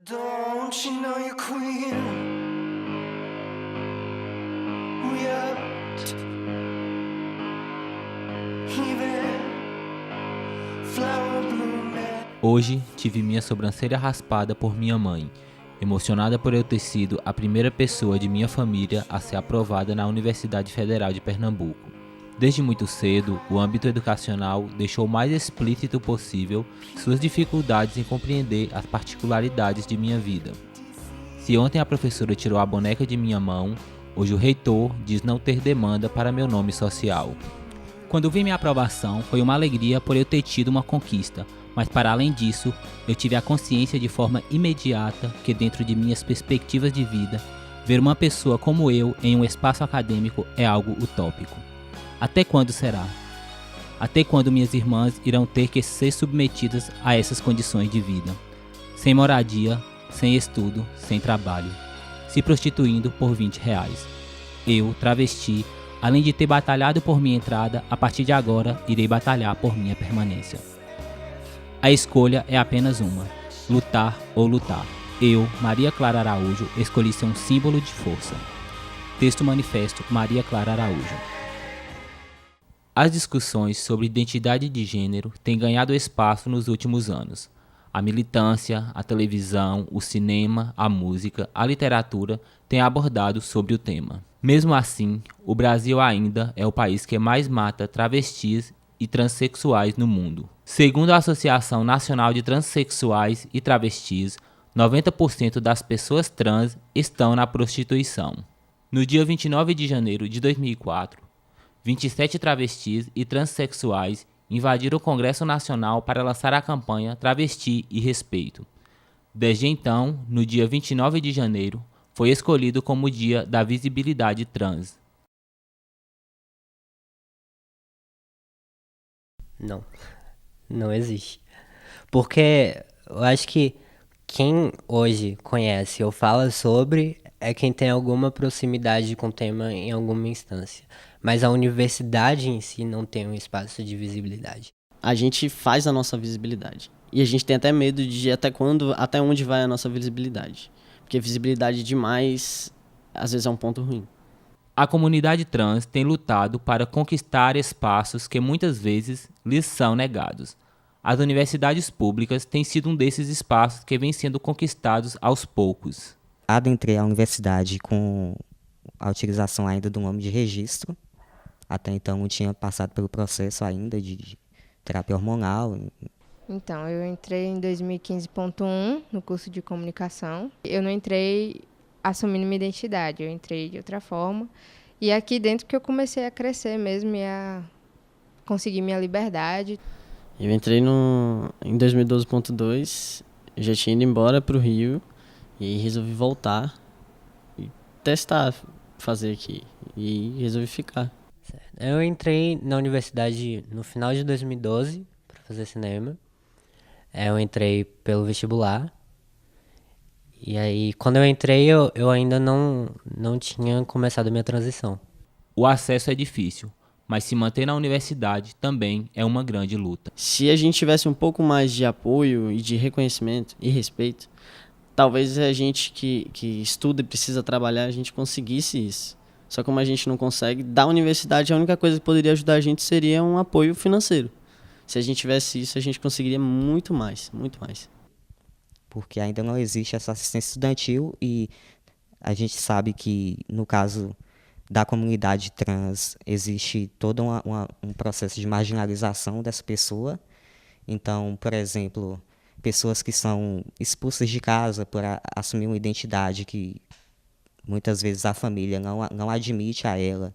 Don't you know you're queen? We are even flower bloom. Hoje tive minha sobrancelha raspada por minha mãe, emocionada por eu ter sido a primeira pessoa de minha família a ser aprovada na Universidade Federal de Pernambuco. Desde muito cedo, o âmbito educacional deixou o mais explícito possível suas dificuldades em compreender as particularidades de minha vida. Se ontem a professora tirou a boneca de minha mão, hoje o reitor diz não ter demanda para meu nome social. Quando vi minha aprovação, foi uma alegria por eu ter tido uma conquista, mas para além disso, eu tive a consciência de forma imediata que dentro de minhas perspectivas de vida, ver uma pessoa como eu em um espaço acadêmico é algo utópico. Até quando será? Até quando minhas irmãs irão ter que ser submetidas a essas condições de vida? Sem moradia, sem estudo, sem trabalho, se prostituindo por R$20. Eu, travesti, além de ter batalhado por minha entrada, a partir de agora irei batalhar por minha permanência. A escolha é apenas uma: lutar ou lutar. Eu, Maria Clara Araújo, escolhi ser um símbolo de força. Texto manifesto Maria Clara Araújo. As discussões sobre identidade de gênero têm ganhado espaço nos últimos anos. A militância, a televisão, o cinema, a música, a literatura têm abordado sobre o tema. Mesmo assim, o Brasil ainda é o país que mais mata travestis e transexuais no mundo. Segundo a Associação Nacional de Transsexuais e Travestis, 90% das pessoas trans estão na prostituição. No dia 29 de janeiro de 2004, 27 travestis e transexuais invadiram o Congresso Nacional para lançar a campanha Travesti e Respeito. Desde então, no dia 29 de janeiro, foi escolhido como o Dia da Visibilidade Trans. Não existe. Porque eu acho que quem hoje conhece ou fala sobre é quem tem alguma proximidade com o tema em alguma instância. Mas a universidade em si não tem um espaço de visibilidade. A gente faz a nossa visibilidade. E a gente tem até medo de até onde vai a nossa visibilidade. Porque visibilidade demais, às vezes, é um ponto ruim. A comunidade trans tem lutado para conquistar espaços que muitas vezes lhes são negados. As universidades públicas têm sido um desses espaços que vem sendo conquistados aos poucos. Adentrei a universidade com a utilização ainda do nome de registro. Até então não tinha passado pelo processo ainda de terapia hormonal. Então, eu entrei em 2015.1 no curso de comunicação. Eu não entrei assumindo minha identidade, eu entrei de outra forma. E aqui dentro que eu comecei a crescer mesmo e a conseguir minha liberdade. Eu entrei em 2012.2, já tinha ido embora para o Rio e resolvi voltar e testar, fazer aqui. E resolvi ficar. Eu entrei na universidade no final de 2012 para fazer cinema. Eu entrei pelo vestibular. E aí, quando eu entrei, eu ainda não tinha começado a minha transição. O acesso é difícil, mas se manter na universidade também é uma grande luta. Se a gente tivesse um pouco mais de apoio e de reconhecimento e respeito, talvez a gente que estuda e precisa trabalhar, a gente conseguisse isso. Só que como a gente não consegue, da universidade a única coisa que poderia ajudar a gente seria um apoio financeiro. Se a gente tivesse isso, a gente conseguiria muito mais, muito mais. Porque ainda não existe essa assistência estudantil e a gente sabe que, no caso da comunidade trans, existe todo um processo de marginalização dessa pessoa. Então, por exemplo, pessoas que são expulsas de casa por assumir uma identidade que muitas vezes a família não admite a ela.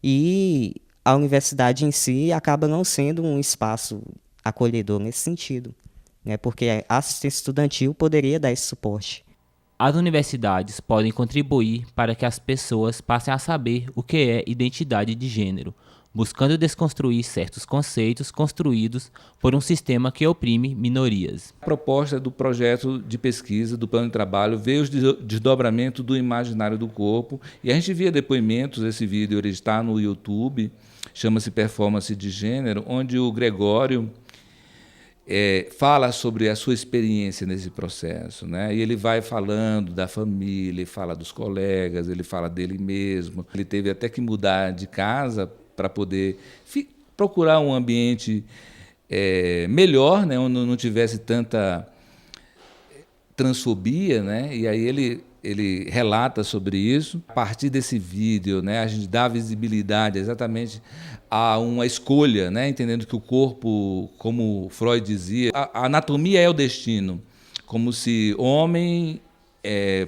E a universidade em si acaba não sendo um espaço acolhedor nesse sentido, né? Porque a assistência estudantil poderia dar esse suporte. As universidades podem contribuir para que as pessoas passem a saber o que é identidade de gênero, buscando desconstruir certos conceitos construídos por um sistema que oprime minorias. A proposta do projeto de pesquisa do plano de trabalho veio o desdobramento do imaginário do corpo, e a gente via depoimentos, esse vídeo ele está no YouTube, chama-se Performance de Gênero, onde o Gregório fala sobre a sua experiência nesse processo, né? E ele vai falando da família, ele fala dos colegas, ele fala dele mesmo. Ele teve até que mudar de casa para poder procurar um ambiente melhor, né? Onde não tivesse tanta transfobia, né? E aí ele relata sobre isso. A partir desse vídeo, né, a gente dá visibilidade exatamente a uma escolha, né, entendendo que o corpo, como Freud dizia, a anatomia é o destino, como se homem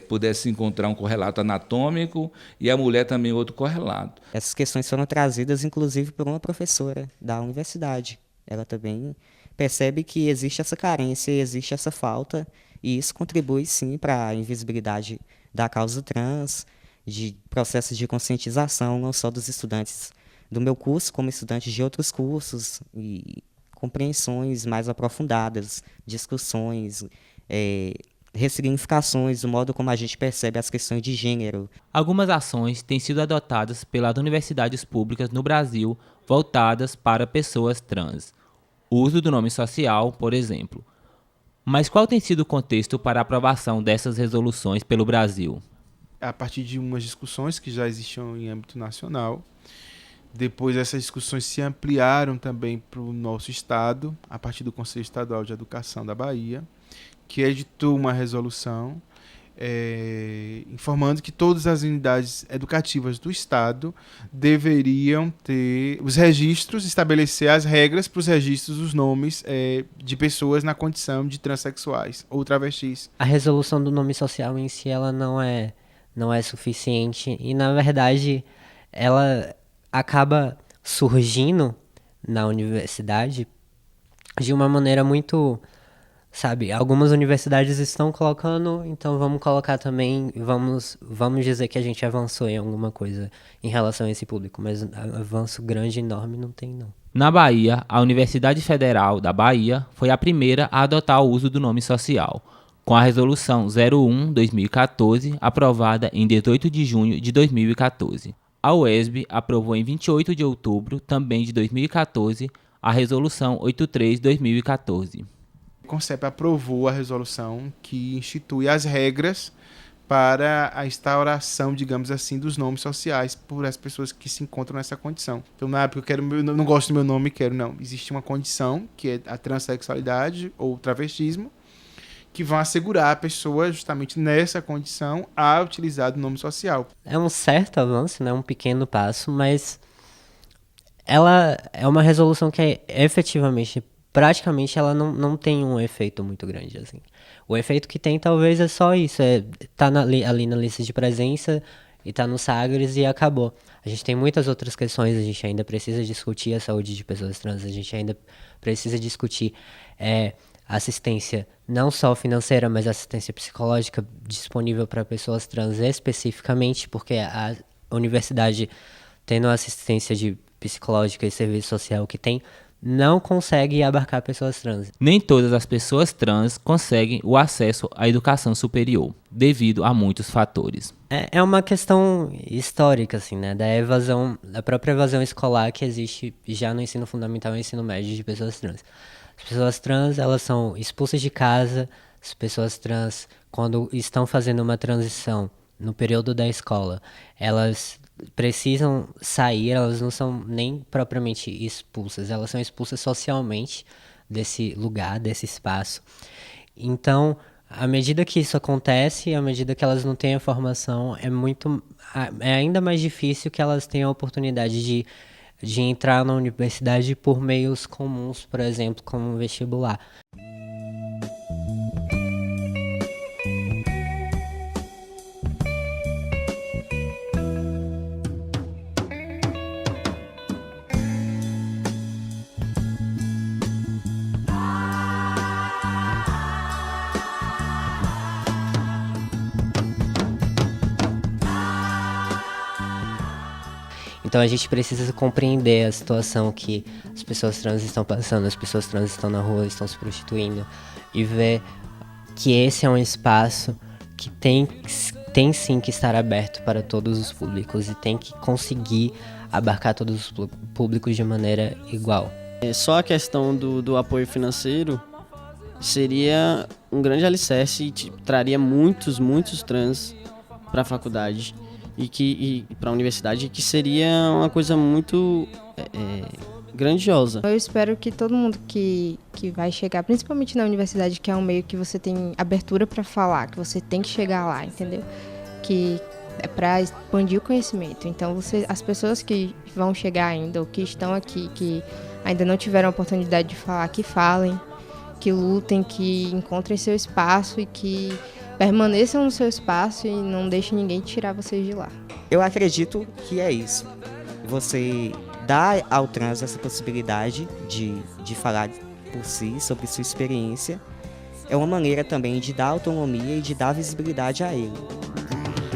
pudesse encontrar um correlato anatômico e a mulher também outro correlato. Essas questões foram trazidas, inclusive, por uma professora da universidade. Ela também percebe que existe essa carência, existe essa falta, e isso contribui, sim, para a invisibilidade da causa trans, de processos de conscientização, não só dos estudantes do meu curso, como estudantes de outros cursos, e compreensões mais aprofundadas, discussões, ressignificações do modo como a gente percebe as questões de gênero. Algumas ações têm sido adotadas pelas universidades públicas no Brasil voltadas para pessoas trans. O uso do nome social, por exemplo. Mas qual tem sido o contexto para a aprovação dessas resoluções pelo Brasil? A partir de umas discussões que já existiam em âmbito nacional, depois essas discussões se ampliaram também para o nosso estado, a partir do Conselho Estadual de Educação da Bahia, que editou uma resolução informando que todas as unidades educativas do estado deveriam ter os registros, estabelecer as regras para os registros dos nomes de pessoas na condição de transexuais ou travestis. A resolução do nome social em si, ela não é suficiente, e na verdade ela acaba surgindo na universidade de uma maneira muito, sabe, algumas universidades estão colocando, então vamos colocar também, vamos dizer que a gente avançou em alguma coisa em relação a esse público, mas avanço grande, enorme, não tem não. Na Bahia, a Universidade Federal da Bahia foi a primeira a adotar o uso do nome social, com a Resolução 01/2014, aprovada em 18 de junho de 2014. A UESB aprovou em 28 de outubro, também de 2014, a Resolução 83/2014. O CONCEP aprovou a resolução que institui as regras para a instauração, digamos assim, dos nomes sociais por as pessoas que se encontram nessa condição. Então, na época, eu não gosto do meu nome, não. Existe uma condição, que é a transexualidade ou travestismo, que vão assegurar a pessoa, justamente nessa condição, a utilizar o nome social. É um certo avanço, né? Um pequeno passo, mas ela é uma resolução que efetivamente, praticamente, ela não tem um efeito muito grande, assim. O efeito que tem, talvez, é só isso, tá ali na lista de presença e tá no Sagres e acabou. A gente tem muitas outras questões, a gente ainda precisa discutir a saúde de pessoas trans, a gente ainda precisa discutir assistência não só financeira, mas assistência psicológica disponível para pessoas trans especificamente, porque a universidade, tendo assistência de psicológica e serviço social que tem, não consegue abarcar pessoas trans. Nem todas as pessoas trans conseguem o acesso à educação superior, devido a muitos fatores. É uma questão histórica, assim, né? Da própria evasão escolar que existe já no ensino fundamental e ensino médio de pessoas trans. As pessoas trans, elas são expulsas de casa. As pessoas trans, quando estão fazendo uma transição no período da escola, elas precisam sair, elas não são nem propriamente expulsas, elas são expulsas socialmente desse lugar, desse espaço. Então, à medida que isso acontece, à medida que elas não têm a formação, é ainda mais difícil que elas tenham a oportunidade de entrar na universidade por meios comuns, por exemplo, como um vestibular. Então a gente precisa compreender a situação que as pessoas trans estão passando, as pessoas trans estão na rua, estão se prostituindo, e ver que esse é um espaço que tem sim que estar aberto para todos os públicos e tem que conseguir abarcar todos os públicos de maneira igual. Só a questão do apoio financeiro seria um grande alicerce e traria muitos trans para a faculdade e para a universidade, que seria uma coisa muito grandiosa. Eu espero que todo mundo que vai chegar, principalmente na universidade, que é um meio que você tem abertura para falar, que você tem que chegar lá, entendeu? Que é para expandir o conhecimento. Então, as pessoas que vão chegar ainda, ou que estão aqui, que ainda não tiveram a oportunidade de falar, que falem, que lutem, que encontrem seu espaço e que permaneçam no seu espaço e não deixem ninguém tirar vocês de lá. Eu acredito que é isso. Você dá ao trans essa possibilidade de falar por si, sobre sua experiência, é uma maneira também de dar autonomia e de dar visibilidade a ele.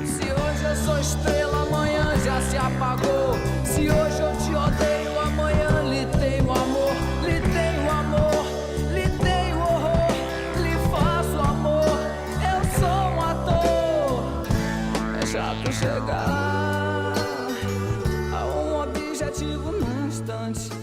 Se hoje eu sou estrela, amanhã já se apagou. Se hoje eu te odeio, amanhã lhe tenho amor. Lhe tenho amor, lhe tenho horror. Lhe faço amor, eu sou um ator. É chato chegar a um objetivo num instante.